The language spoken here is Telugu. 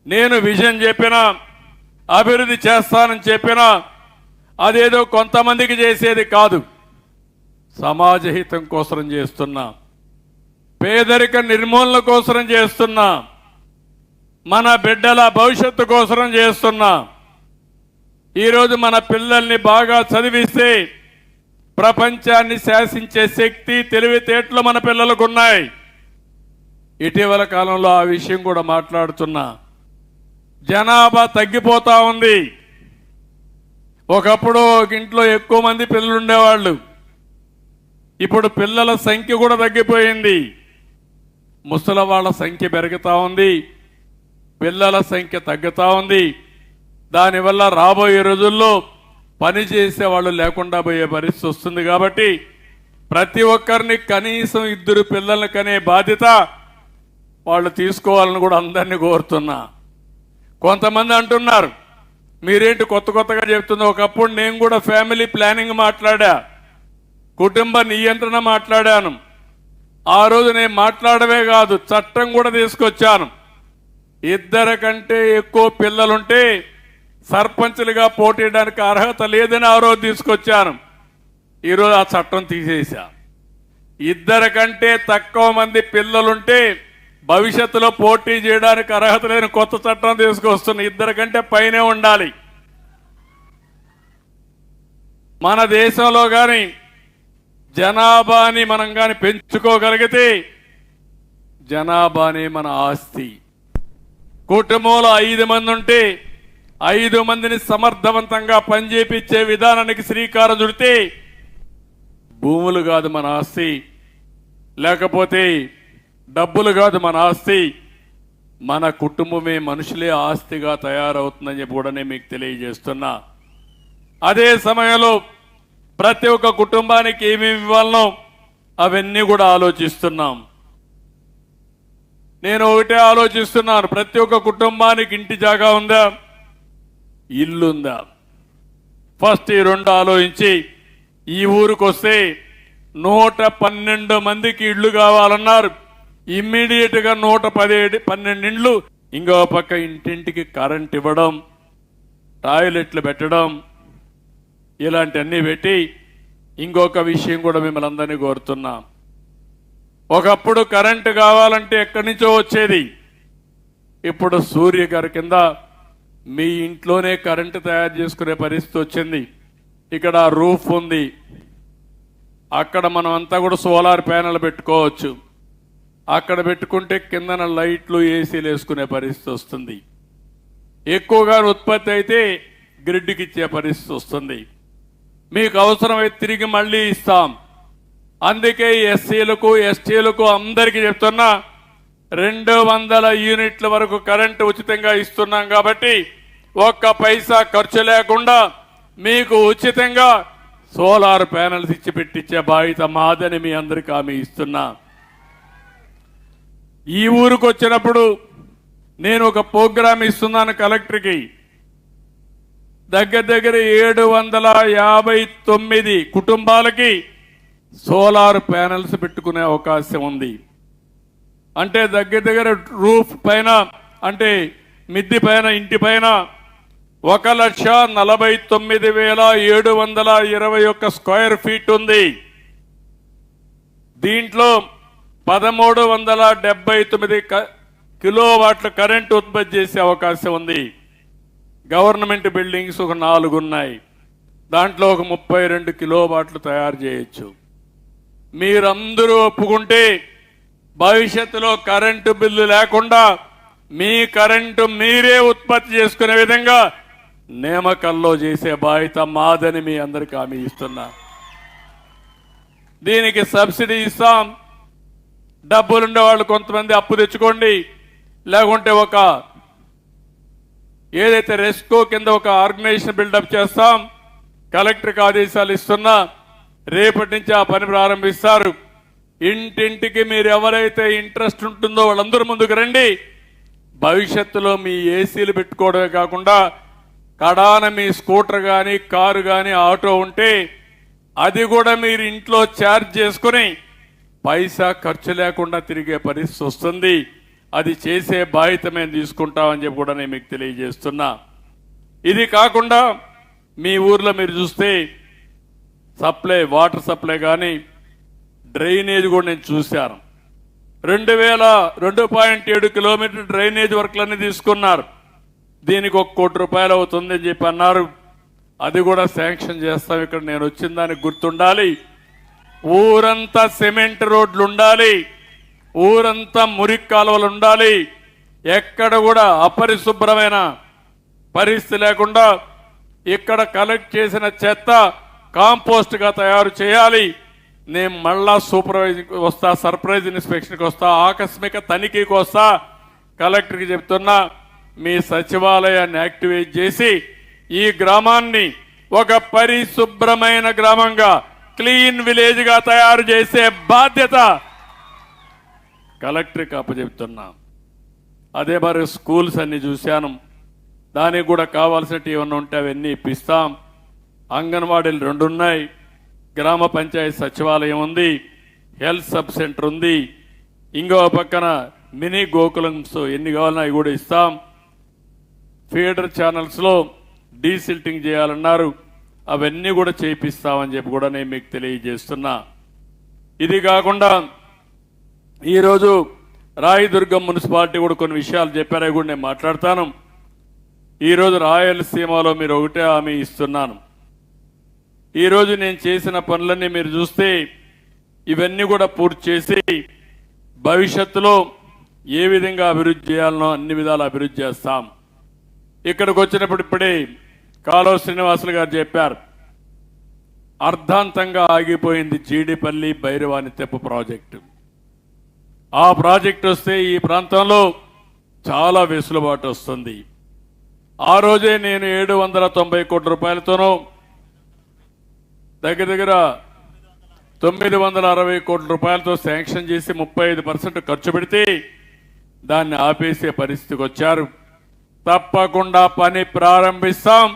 నేను విజన్ చెప్పినా, అభివృద్ధి చేస్తానని చెప్పినా అదేదో కొంతమందికి చేసేది కాదు. సమాజ హితం కోసం చేస్తున్నా, పేదరిక నిర్మూలన కోసం చేస్తున్నా, మన బిడ్డల భవిష్యత్తు కోసం చేస్తున్నా. ఈరోజు మన పిల్లల్ని బాగా చదివిస్తే ప్రపంచాన్ని శాసించే శక్తి, తెలివితేటలు మన పిల్లలకు ఉన్నాయి. ఇటీవల కాలంలో ఆ విషయం కూడా మాట్లాడుతున్నా. జనాభా తగ్గిపోతా ఉంది. ఒకప్పుడు ఒక ఇంట్లో ఎక్కువ మంది పిల్లలు ఉండేవాళ్ళు. ఇప్పుడు పిల్లల సంఖ్య కూడా తగ్గిపోయింది. ముసలి వాళ్ళ సంఖ్య పెరుగుతూ ఉంది, పిల్లల సంఖ్య తగ్గుతూ ఉంది. దానివల్ల రాబోయే రోజుల్లో పని చేసే వాళ్ళు లేకుండా పోయే పరిస్థితి వస్తుంది. కాబట్టి ప్రతి ఒక్కరిని కనీసం 2 పిల్లల్ని కనే బాధ్యత వాళ్ళు తీసుకోవాలని కూడా అందరినీ కోరుతున్నా. కొంతమంది అంటున్నారు, మీరేంటి కొత్తగా చెప్తుందో. ఒకప్పుడు నేను కూడా ఫ్యామిలీ ప్లానింగ్ మాట్లాడా, కుటుంబ నియంత్రణ మాట్లాడాను. ఆ రోజు నేను మాట్లాడమే కాదు, చట్టం కూడా తీసుకొచ్చాను. 2 కంటే ఎక్కువ పిల్లలుంటే సర్పంచులుగా పోటీయడానికి అర్హత లేదని ఆ రోజు తీసుకొచ్చాను. ఈరోజు ఆ చట్టం తీసేశా. 2 కంటే తక్కువ మంది పిల్లలుంటే భవిష్యత్తులో పోటీ చేయడానికి అర్హత లేని కొత్త చట్టం తీసుకొస్తున్నా. 2 కంటే పైనే ఉండాలి. మన దేశంలో కానీ జనాభాని మనం కానీ పెంచుకోగలిగితే, జనాభాని మన ఆస్తి. కుటుంబంలో 5 మంది ఉంటే 5 మందిని సమర్థవంతంగా పనిచేపించే విధానానికి శ్రీకారం చుడితే భూములు కాదు మన ఆస్తి, లేకపోతే డబ్బులు కాదు మన ఆస్తి, మన కుటుంబమే మనుషులే ఆస్తిగా తయారవుతుందని చెప్పి కూడా నేను మీకు తెలియజేస్తున్నా. అదే సమయంలో ప్రతి ఒక్క కుటుంబానికి ఏమేమి ఇవ్వాలనో అవన్నీ కూడా ఆలోచిస్తున్నాం. నేను ఒకటే ఆలోచిస్తున్నాను, ప్రతి ఒక్క కుటుంబానికి ఇంటి జాగా ఉందా, ఇల్లుందా? ఫస్ట్ ఈ 2 ఆలోచించి, ఈ ఊరికి వస్తే 112 మందికి ఇళ్ళు కావాలన్నారు. ఇమ్మీడియట్ గా 112 ఇండ్లు. ఇంకో పక్క ఇంటింటికి కరెంట్ ఇవ్వడం, టాయిలెట్లు పెట్టడం, ఇలాంటివన్నీ పెట్టి ఇంకొక విషయం కూడా మిమ్మల్ని అందరినీ కోరుతున్నాం. ఒకప్పుడు కరెంటు కావాలంటే ఎక్కడి నుంచో వచ్చేది. ఇప్పుడు సూర్య గారి కింద మీ ఇంట్లోనే కరెంటు తయారు చేసుకునే పరిస్థితి వచ్చింది. ఇక్కడ రూఫ్ ఉంది, అక్కడ మనం అంతా కూడా సోలార్ ప్యానెల్ పెట్టుకోవచ్చు. అక్కడ పెట్టుకుంటే కిందన లైట్లు, ఏసీలు వేసుకునే పరిస్థితి వస్తుంది. ఎక్కువగా ఉత్పత్తి అయితే గ్రిడ్కి ఇచ్చే పరిస్థితి వస్తుంది. మీకు అవసరమైతే తిరిగి మళ్ళీ ఇస్తాం. అందుకే ఎస్సీలకు, ఎస్టీలకు అందరికీ చెప్తున్నా, 200 యూనిట్ల వరకు కరెంటు ఉచితంగా ఇస్తున్నాం. కాబట్టి 1 పైసా ఖర్చు లేకుండా మీకు ఉచితంగా సోలార్ ప్యానెల్స్ ఇచ్చి పెట్టించే బాధ్యత మాదని మీ అందరికీ హామీ ఇస్తున్నా. ఈ ఊరికి వచ్చినప్పుడు నేను ఒక ప్రోగ్రాం ఇస్తున్నాను కలెక్టర్కి. దగ్గర 759 కుటుంబాలకి సోలార్ ప్యానెల్స్ పెట్టుకునే అవకాశం ఉంది. అంటే దగ్గర రూఫ్ పైన, అంటే మిద్ది పైన, ఇంటి పైన 1,49,721 స్క్వేర్ ఫీట్ ఉంది. దీంట్లో 1,379 కిలోవాట్ల కరెంటు ఉత్పత్తి చేసే అవకాశం ఉంది. గవర్నమెంట్ బిల్డింగ్స్ ఒక 4 ఉన్నాయి. దాంట్లో ఒక 32 కిలోవాట్లు తయారు చేయొచ్చు. మీరందరూ ఒప్పుకుంటే భవిష్యత్తులో కరెంటు బిల్లు లేకుండా మీ కరెంటు మీరే ఉత్పత్తి చేసుకునే విధంగా నియామకాల్లో చేసే బాధ్యత మాదని మీ అందరికీ హామీ ఇస్తున్నా. దీనికి సబ్సిడీ ఇస్తాం. డబ్బులుండే వాళ్ళు కొంతమంది అప్పు తెచ్చుకోండి, లేకుంటే ఒక ఏదైతే రెస్కో కింద ఒక ఆర్గనైజేషన్ బిల్డప్ చేస్తాం. కలెక్టర్కి ఆదేశాలు ఇస్తున్నా, రేపటి నుంచి ఆ పని ప్రారంభిస్తారు. ఇంటింటికి మీరు ఎవరైతే ఇంట్రెస్ట్ ఉంటుందో వాళ్ళందరూ ముందుకు రండి. భవిష్యత్తులో మీ ఏసీలు పెట్టుకోవడమే కాకుండా కడాన మీ స్కూటర్ కానీ, కారు కానీ, ఆటో ఉంటే అది కూడా మీరు ఇంట్లో ఛార్జ్ చేసుకుని పైసా ఖర్చు లేకుండా తిరిగే పరిస్థితి వస్తుంది. అది చేసే బాధ్యత మేము తీసుకుంటామని చెప్పి కూడా నేను మీకు తెలియజేస్తున్నా. ఇది కాకుండా మీ ఊర్లో మీరు చూస్తే సప్లై వాటర్ సప్లై కానీ డ్రైనేజ్ కూడా నేను చూశాను. 2.7 కిలోమీటర్ డ్రైనేజ్ వర్క్లన్నీ తీసుకున్నారు. దీనికి 1 కోటి రూపాయలు అవుతుందని చెప్పి అన్నారు. అది కూడా శాంక్షన్ చేస్తాం. ఇక్కడ నేను వచ్చిన దానికి గుర్తుండాలి, ఊరంతా సిమెంట్ రోడ్లు ఉండాలి, ఊరంతా మురికి కాలువలు ఉండాలి, ఎక్కడ కూడా అపరిశుభ్రమైన పరిస్థితి లేకుండా ఇక్కడ కలెక్ట్ చేసిన చెత్త కాంపోస్ట్గా తయారు చేయాలి. నేను మళ్ళా సూపర్వైజింగ్ వస్తా, సర్ప్రైజ్ ఇన్స్పెక్షన్కి వస్తా, ఆకస్మిక తనిఖీకి వస్తా. కలెక్టర్కి చెప్తున్నా, మీ సచివాలయాన్ని యాక్టివేట్ చేసి ఈ గ్రామాన్ని ఒక పరిశుభ్రమైన గ్రామంగా, క్లీన్ విలేజ్ గా తయారు చేసే బాధ్యత కలెక్టర్కి అప్పచెప్తున్నా. అదే మరి స్కూల్స్ అన్ని చూశాను, దానికి కూడా కావాల్సినవి ఏమన్నా ఉంటే అవన్నీ ఇప్పిస్తాం. అంగన్వాడీలు 2 ఉన్నాయి, గ్రామ పంచాయతీ సచివాలయం ఉంది, హెల్త్ సబ్ సెంటర్ ఉంది, ఇంకో పక్కన మినీ గోకులంస్ ఎన్ని కావాలన్నా అవి కూడా ఇస్తాం. ఫీడర్ ఛానల్స్లో డీసిల్టింగ్ చేయాలన్నారు, అవన్నీ కూడా చేయిస్తామని చెప్పి కూడా నేను మీకు తెలియజేస్తున్నా. ఇది కాకుండా ఈరోజు రాయదుర్గం మున్సిపాలిటీ కూడా కొన్ని విషయాలు చెప్పారో కూడా నేను మాట్లాడతాను. ఈరోజు రాయలసీమలో మీరు ఒకటే హామీ ఇస్తున్నాను. ఈరోజు నేను చేసిన పనులన్నీ మీరు చూస్తే ఇవన్నీ కూడా పూర్తి చేసి భవిష్యత్తులో ఏ విధంగా అభివృద్ధి చేయాలనో అన్ని విధాలు అభివృద్ధి చేస్తాం. ఇక్కడికి వచ్చినప్పుడు ఇప్పుడే కాలువ శ్రీనివాసులు గారు చెప్పారు, అర్ధాంతంగా ఆగిపోయింది జీడిపల్లి భైరవాని తెప్ప ప్రాజెక్టు. ఆ ప్రాజెక్టు వస్తే ఈ ప్రాంతంలో చాలా వెసులుబాటు వస్తుంది. ఆ రోజే నేను 790 కోట్ల రూపాయలతోనూ దగ్గర 960 కోట్ల రూపాయలతో శాంక్షన్ చేసి 35% ఖర్చు పెడితే దాన్ని ఆపేసే పరిస్థితికి వచ్చారు. తప్పకుండా పని ప్రారంభిస్తాం.